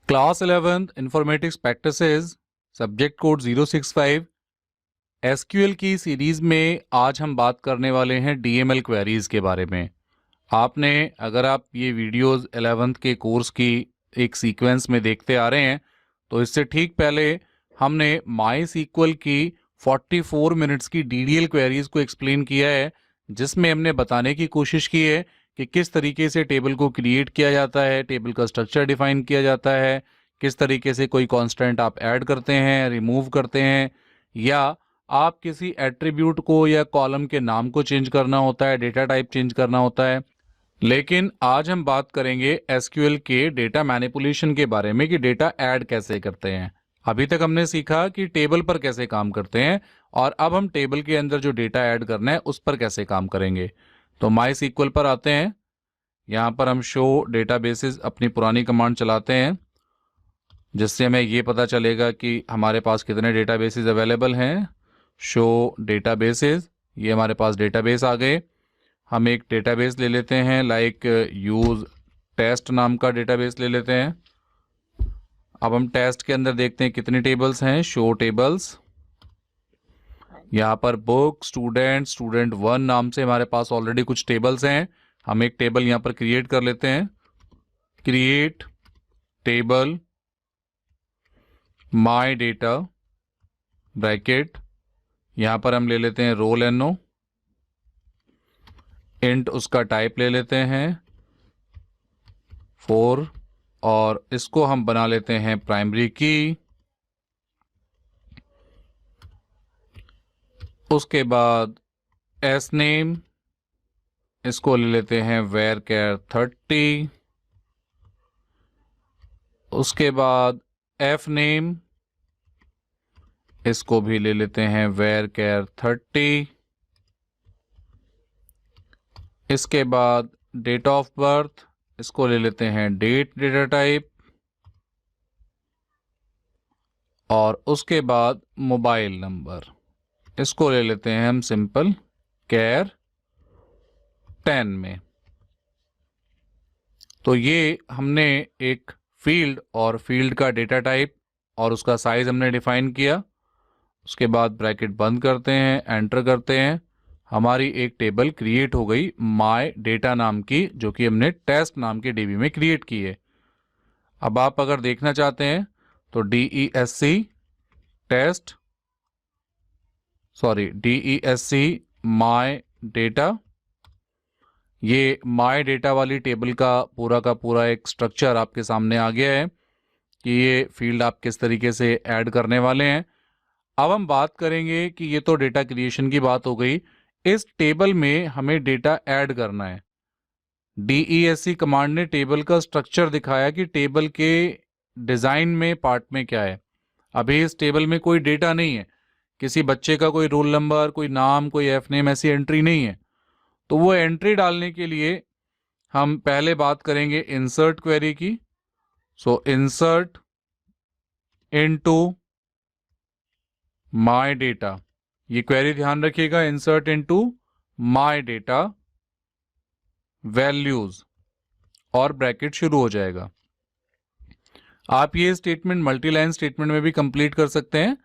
Class 11th informatics practices subject code 065 SQL की series में आज हम बात करने वाले हैं डीएमएल क्वेरीज़ के बारे में। आपने अगर आप ये वीडियोस 11th के कोर्स की एक सीक्वेंस में देखते आ रहे हैं तो इससे ठीक पहले हमने माई सीक्वल की 44 मिनट्स की डीडीएल क्वेरीज़ को एक्सप्लेन किया है, जिसमें हमने बताने की कोशिश की है कि किस तरीके से टेबल को क्रिएट किया जाता है, टेबल का स्ट्रक्चर डिफाइन किया जाता है, किस तरीके से कोई कांस्टेंट आप ऐड करते हैं, रिमूव करते हैं, या आप किसी एट्रीब्यूट को या कॉलम के नाम को चेंज करना होता है, डेटा टाइप चेंज करना होता है। लेकिन आज हम बात करेंगे एसक्यूएल के डेटा मैनिपुलेशन के बारे में कि डेटा ऐड कैसे करते हैं। अभी तक हमने सीखा कि टेबल पर कैसे काम करते हैं और अब हम टेबल के अंदर जो डेटा ऐड करना है उस पर कैसे काम करेंगे। तो माई सीक्वल पर आते हैं। यहाँ पर हम शो डेटाबेसेस अपनी पुरानी कमांड चलाते हैं, जिससे हमें ये पता चलेगा कि हमारे पास कितने डेटाबेसेस अवेलेबल हैं। शो डेटाबेसेस, ये हमारे पास डेटाबेस आ गए। हम एक डेटाबेस ले लेते हैं, लाइक यूज़ टेस्ट नाम का डेटाबेस ले लेते हैं। अब हम टेस्ट के अंदर देखते हैं कितनी टेबल्स हैं। शो टेबल्स, यहाँ पर बुक, स्टूडेंट, स्टूडेंट 1 नाम से हमारे पास ऑलरेडी कुछ टेबल्स हैं। हम एक टेबल यहाँ पर क्रिएट कर लेते हैं। Create table my data bracket, यहाँ पर हम ले लेते हैं रोल एनो, इंट उसका टाइप ले लेते हैं 4 और इसको हम बना लेते हैं प्राइमरी की। उसके बाद एस नेम, इसको ले लेते हैं varchar 30। उसके बाद एफ नेम, इसको भी ले लेते हैं varchar 30। इसके बाद डेट ऑफ बर्थ, इसको ले लेते हैं डेट डेटा टाइप। और उसके बाद मोबाइल नंबर, इसको ले लेते हैं हम सिंपल char 10 में। तो ये हमने एक फील्ड और फील्ड का डेटा टाइप और उसका साइज हमने डिफाइन किया। उसके बाद ब्रैकेट बंद करते हैं, एंटर करते हैं, हमारी एक टेबल क्रिएट हो गई माय डेटा नाम की, जो कि हमने टेस्ट नाम के डीबी में क्रिएट की है। अब आप अगर देखना चाहते हैं तो DESC माय डेटा, ये माय डेटा वाली टेबल का पूरा एक स्ट्रक्चर आपके सामने आ गया है कि ये फील्ड आप किस तरीके से ऐड करने वाले हैं। अब हम बात करेंगे कि ये तो डेटा क्रिएशन की बात हो गई, इस टेबल में हमें डेटा ऐड करना है। DESC कमांड ने टेबल का स्ट्रक्चर दिखाया कि टेबल के डिज़ाइन में पार्ट में क्या है। अभी इस टेबल में कोई डेटा नहीं है, किसी बच्चे का कोई रोल नंबर, कोई नाम, कोई एफ नेम, ऐसी एंट्री नहीं है। तो वो एंट्री डालने के लिए हम पहले बात करेंगे इंसर्ट क्वेरी की। सो इंसर्ट इनटू माय डेटा, ये क्वेरी ध्यान रखिएगा, insert into my data values, और ब्रैकेट शुरू हो जाएगा। आप ये स्टेटमेंट मल्टीलाइन स्टेटमेंट में भी कंप्लीट कर सकते हैं,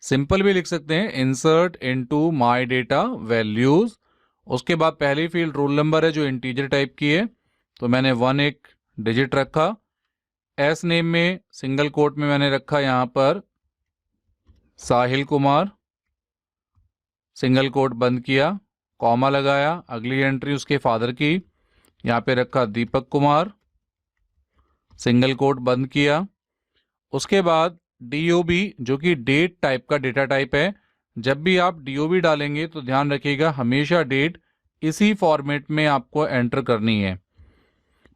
सिंपल भी लिख सकते हैं, insert into my data values. उसके बाद पहली फील्ड रोल नंबर है जो इंटीजर टाइप की है, तो मैंने 1 एक डिजिट रखा। एस नेम में सिंगल कोट में मैंने रखा यहाँ पर साहिल कुमार, सिंगल कोट बंद किया, कॉमा लगाया, अगली एंट्री उसके फादर की, यहाँ पे रखा दीपक कुमार, सिंगल कोट बंद किया। उसके बाद DOB जो कि डेट टाइप का डेटा टाइप है, जब भी आप DOB डालेंगे तो ध्यान रखिएगा हमेशा डेट इसी फॉर्मेट में आपको एंटर करनी है।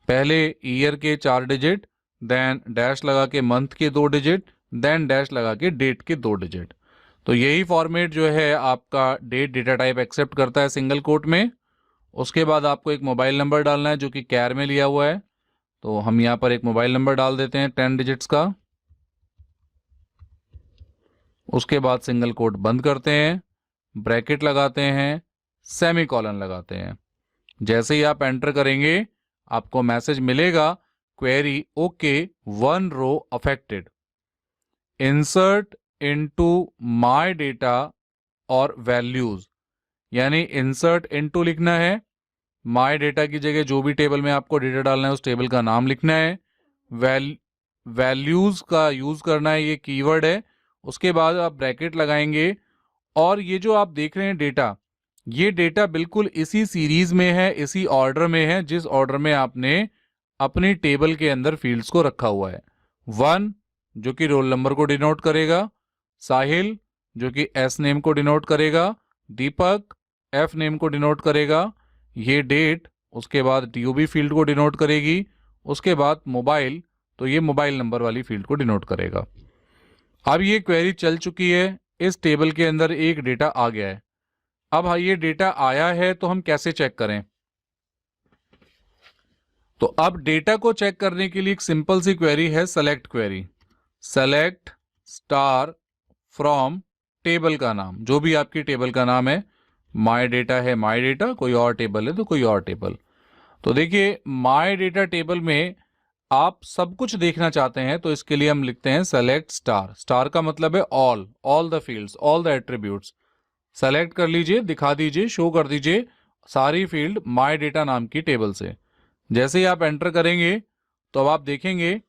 पहले ईयर के 4 डिजिट, देन डैश लगा के मंथ के 2 डिजिट, देन डैश लगा के डेट के 2 डिजिट। तो यही फॉर्मेट जो है आपका डेट डेटा टाइप एक्सेप्ट करता है सिंगल कोट में। उसके बाद आपको एक मोबाइल नंबर डालना है जो कि कैर में लिया हुआ है, तो हम यहाँ पर एक मोबाइल नंबर डाल देते हैं 10 डिजिट्स का। उसके बाद सिंगल कोट बंद करते हैं, ब्रैकेट लगाते हैं, सेमीकोलन लगाते हैं। जैसे ही आप एंटर करेंगे आपको मैसेज मिलेगा query okay, one row affected, insert into my data और वैल्यूज, यानी इंसर्ट इनटू लिखना है, माय डेटा की जगह जो भी टेबल में आपको डेटा डालना है उस टेबल का नाम लिखना है, वैल्यूज का यूज करना है, ये कीवर्ड है, उसके बाद आप ब्रैकेट लगाएंगे और ये जो आप देख रहे हैं डेटा, ये डेटा बिल्कुल इसी सीरीज में है, इसी ऑर्डर में है जिस ऑर्डर में आपने अपनी टेबल के अंदर फील्ड्स को रखा हुआ है। 1 जो कि रोल नंबर को डिनोट करेगा, साहिल जो कि एस नेम को डिनोट करेगा, दीपक एफ नेम को डिनोट करेगा, ये डेट उसके बाद डीओबी फील्ड को डिनोट करेगी, उसके बाद मोबाइल तो ये मोबाइल नंबर वाली फील्ड को डिनोट करेगा। अब ये क्वेरी चल चुकी है, इस टेबल के अंदर एक डेटा आ गया है। अब ये डेटा आया है तो हम कैसे चेक करें? तो अब डेटा को चेक करने के लिए एक सिंपल सी क्वेरी है, select query, select star from table का नाम, जो भी आपकी टेबल का नाम है, माय डेटा है माय डेटा, कोई और टेबल है तो कोई और टेबल। तो देखिए माय डेटा टेबल में आप सब कुछ देखना चाहते हैं तो इसके लिए हम लिखते हैं सेलेक्ट स्टार, स्टार का मतलब है all the fields, all the attributes. Select कर लीजिए, दिखा दीजिए, शो कर दीजिए सारी फील्ड माय डेटा नाम की टेबल से। जैसे ही आप एंटर करेंगे तो अब आप देखेंगे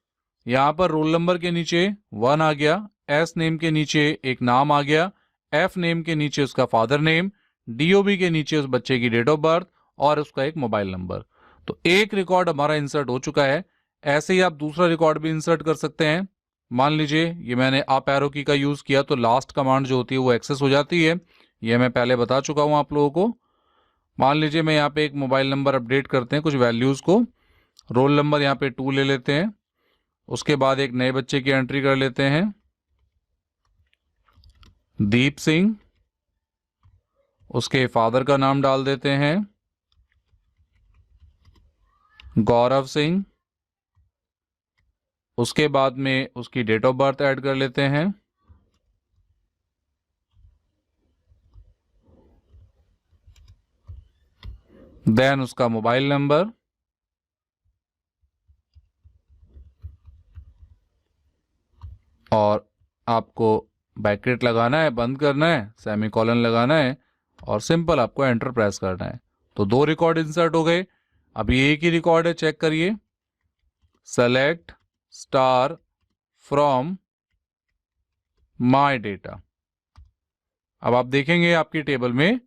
यहाँ पर रोल नंबर के नीचे 1 आ गया, एस नेम के नीचे एक नाम आ गया, एफ नेम के नीचे उसका फादर नेम, डीओबी के नीचे उस बच्चे की डेट ऑफ बर्थ और उसका एक मोबाइल नंबर। तो एक रिकॉर्ड हमारा इंसर्ट हो चुका है। ऐसे ही आप दूसरा रिकॉर्ड भी इंसर्ट कर सकते हैं। मान लीजिए ये मैंने अप एरो की का यूज किया तो लास्ट कमांड जो होती है वो एक्सेस हो जाती है, ये मैं पहले बता चुका हूं आप लोगों को। मान लीजिए मैं यहाँ पे एक मोबाइल नंबर अपडेट करते हैं, कुछ वैल्यूज को, रोल नंबर यहाँ पे 2 ले लेते हैं, उसके बाद एक नए बच्चे की एंट्री कर लेते हैं, दीप सिंह, उसके फादर का नाम डाल देते हैं गौरव सिंह, उसके बाद में उसकी डेट ऑफ बर्थ ऐड कर लेते हैं, देन उसका मोबाइल नंबर, और आपको ब्रैकेट लगाना है, बंद करना है, सेमीकोलन लगाना है और सिंपल आपको एंटर प्रेस करना है। तो 2 रिकॉर्ड इंसर्ट हो गए। अभी एक ही रिकॉर्ड है, चेक करिए, select star from my data. अब आप देखेंगे आपकी टेबल में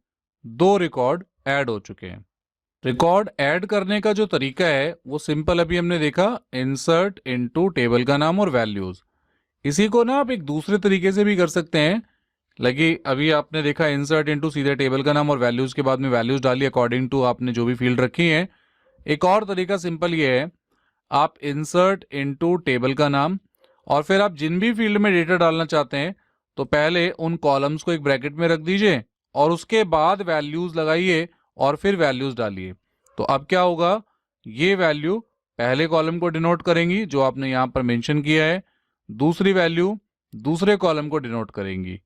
2 रिकॉर्ड ऐड हो चुके हैं। रिकॉर्ड ऐड करने का जो तरीका है वो सिंपल अभी हमने देखा, इंसर्ट इनटू टेबल का नाम और वैल्यूज। इसी को ना आप एक दूसरे तरीके से भी कर सकते हैं, लगी अभी आपने देखा इंसर्ट इनटू सीधे टेबल का नाम और वैल्यूज के बाद में वैल्यूज डालिए अकॉर्डिंग टू आपने जो भी फील्ड रखी है। एक और तरीका सिंपल ये है, आप इंसर्ट इनटू टेबल का नाम और फिर आप जिन भी फील्ड में डेटा डालना चाहते हैं तो पहले उन कॉलम्स को एक ब्रैकेट में रख दीजिए और उसके बाद वैल्यूज लगाइए और फिर वैल्यूज डालिए। तो अब क्या होगा, ये वैल्यू पहले कॉलम को डिनोट करेंगी जो आपने यहां पर मेंशन किया है, दूसरी वैल्यू दूसरे कॉलम को डिनोट करेंगी।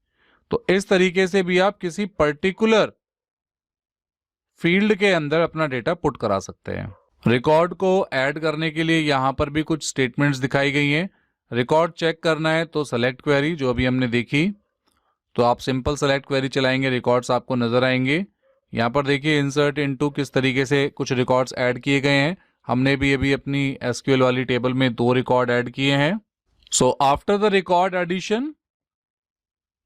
तो इस तरीके से भी आप किसी पर्टिकुलर फील्ड के अंदर अपना डेटा पुट करा सकते हैं। रिकॉर्ड को ऐड करने के लिए यहां पर भी कुछ स्टेटमेंट्स दिखाई गई हैं। रिकॉर्ड चेक करना है तो सेलेक्ट क्वेरी जो अभी हमने देखी, तो आप सिंपल सेलेक्ट क्वेरी चलाएंगे, रिकॉर्ड्स आपको नजर आएंगे। यहाँ पर देखिए इंसर्ट इनटू किस तरीके से कुछ रिकॉर्ड्स ऐड किए गए हैं। हमने भी अभी अपनी एसक्यूएल वाली टेबल में 2 रिकॉर्ड ऐड किए हैं। So after the record addition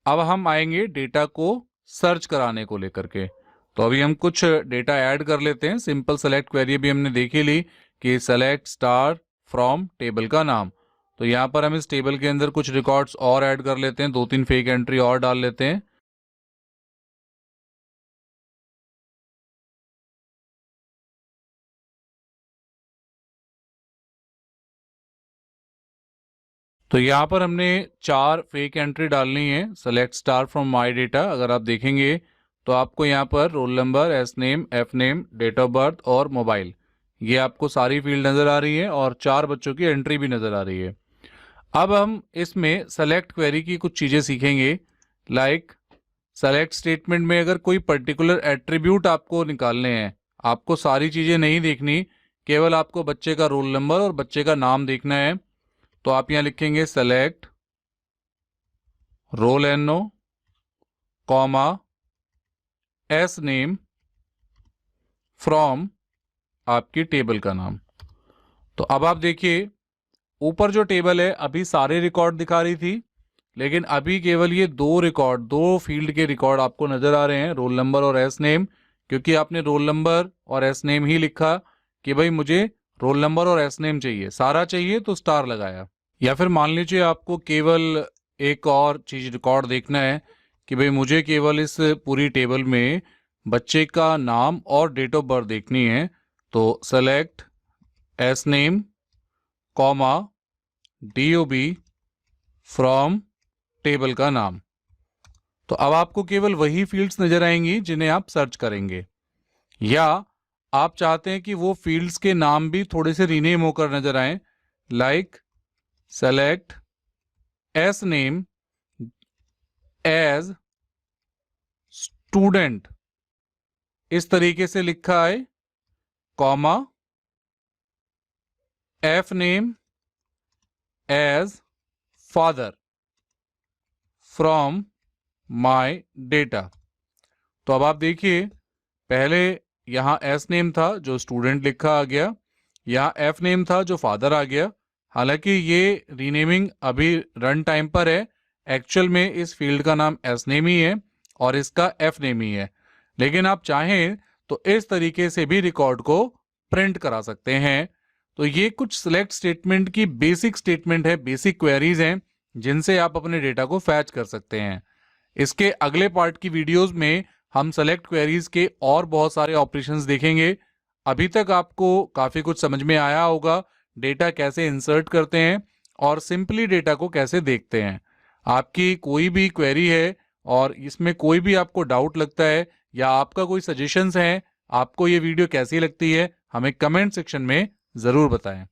अब हम आएंगे डेटा को सर्च कराने को लेकर के। तो अभी हम कुछ डेटा ऐड कर लेते हैं। सिंपल सेलेक्ट क्वेरी भी हमने देखी ली कि सेलेक्ट स्टार फ्रॉम टेबल का नाम। तो यहाँ पर हम इस टेबल के अंदर कुछ रिकॉर्ड्स और ऐड कर लेते हैं, 2-3 फेक एंट्री और डाल लेते हैं। तो यहाँ पर हमने 4 फेक एंट्री डालनी है, select star from my data. अगर आप देखेंगे तो आपको यहाँ पर roll number, S name, F name, date of birth और मोबाइल, ये आपको सारी फील्ड नजर आ रही है और 4 बच्चों की एंट्री भी नजर आ रही है। अब हम इसमें सेलेक्ट क्वेरी की कुछ चीजें सीखेंगे, लाइक सेलेक्ट स्टेटमेंट में अगर कोई पर्टिकुलर एट्रीब्यूट आपको निकालने हैं, आपको सारी चीजें नहीं देखनी केवल आपको बच्चे का रोल नंबर और बच्चे का नाम देखना है। तो आप यहाँ लिखेंगे select roll NO, comma S name from आपकी टेबल का नाम। तो अब आप देखिए ऊपर जो टेबल है अभी सारे रिकॉर्ड दिखा रही थी, लेकिन अभी केवल ये दो फील्ड के रिकॉर्ड आपको नजर आ रहे हैं, रोल नंबर और एस नेम, क्योंकि आपने रोल नंबर और एस नेम ही लिखा कि भाई मुझे रोल नंबर और एस नेम चाहिए, सारा चाहिए तो स्टार लगाया। या फिर मान लीजिए आपको केवल एक और चीज रिकॉर्ड देखना है कि भाई मुझे केवल इस पूरी टेबल में बच्चे का नाम और डेट ऑफ बर्थ देखनी है, तो select S name comma DOB from table का नाम। तो अब आपको केवल वही फील्ड्स नजर आएंगी जिन्हें आप सर्च करेंगे, या आप चाहते हैं कि वो फील्ड्स के नाम भी थोड़े से रीनेम होकर नजर आए, like select S name as student, इस तरीके से लिखा है, comma F name as father from my data. तो अब आप देखिए पहले यहाँ एस नेम था जो स्टूडेंट लिखा आ गया, यहाँ एफ नेम था जो फादर आ गया। हालांकि ये रीनेमिंग अभी रन टाइम पर है, एक्चुअल में इस फील्ड का नाम एस नेम ही है और इसका एफ नेम ही है, लेकिन आप चाहें तो इस तरीके से भी रिकॉर्ड को प्रिंट करा सकते हैं। तो ये कुछ सिलेक्ट स्टेटमेंट की बेसिक स्टेटमेंट है, बेसिक क्वेरीज हैं जिनसे आप अपने डेटा को फैच कर सकते हैं। इसके अगले पार्ट की वीडियोस में हम सेलेक्ट क्वेरीज के और बहुत सारे ऑपरेशंस देखेंगे। अभी तक आपको काफ़ी कुछ समझ में आया होगा, डेटा कैसे इंसर्ट करते हैं और सिंपली डेटा को कैसे देखते हैं। आपकी कोई भी क्वेरी है और इसमें कोई भी आपको डाउट लगता है या आपका कोई सजेशंस है, आपको ये वीडियो कैसी लगती है, हमें कमेंट सेक्शन में ज़रूर बताएं।